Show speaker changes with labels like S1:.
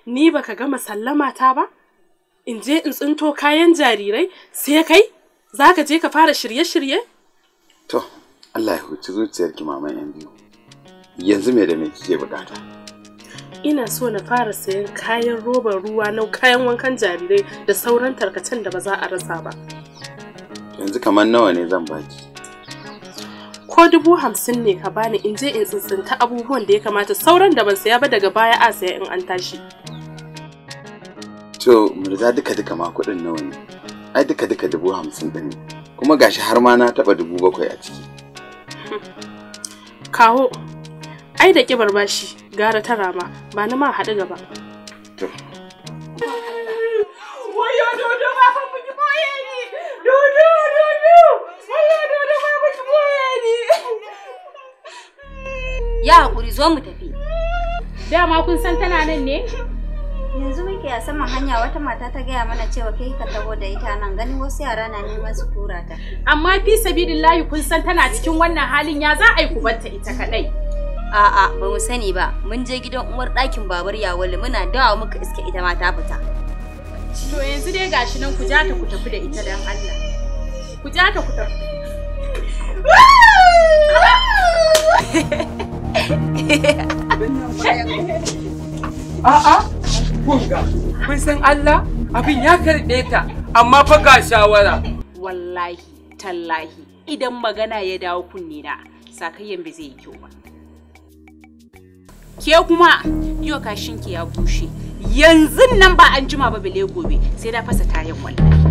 S1: Ni baka gama sallama ta ba? In je in tsinto kayan jarirai sai kai zaka je ka fara shirye-shirye?
S2: To, Allah ya huci zuciyarki maman yan biyu. Yanzu me da me kike bukata?
S1: Ina so na fara sayan kayan robar ruwa na kayan wankan jarirai da sauran tarkacen da ba za a rasa ba.
S2: Yanzu kamar nawa ne zan baki?
S1: Ko 50,000 ne ka bani in je in tsintsinta abubuwan da ya kamata sauran da ban saya ba daga baya a saya in an tashi.
S2: To, Murza duka ma kuɗin nawa ne? Ai duka 50,000 ɗin ne. Kuma gashi har ma na taɓa 7,000 a ciki.
S1: Kawo, ai da ƙibar bashi gara ta rama ba na ma haɗu gaba.
S2: To.
S1: Wayo dodo ba fa mu boye ni. Dodo. Wayo dodo ba mu boye ni.
S3: Ya hakuri zo mu tafi.
S4: Dama kun san tana nan ne?
S3: Yanzu muke a saman hanya wata mata ta gaya mana cewa kai ka taho da ita nan ganin wasu yara na neman su tura ta.
S4: Amma fi sabidillahi kun san tana cikin wannan halin ya za a yi ku barta ita kadai.
S3: A'a ba mu sani ba mun je gidan uwar ɗakin babar Yawali muna dawo muka iske ita ma ta fita.
S4: To yanzu dai gashi nan ku ja ta ku tafi da ita dan Allah. Ku ja ta ku tafi.
S5: A'a, kun san Allah abin ya karɓe ta, amma fa ga shawara.
S4: Wallahi, tallahi, idan magana ya dawo kunne na, sakayyan bai zai yi kyau ba. Ke kuma, yau kashinki ya bushe. Yanzu nan ba an jima ba bale gobe, sai na fasa tayan wallahi.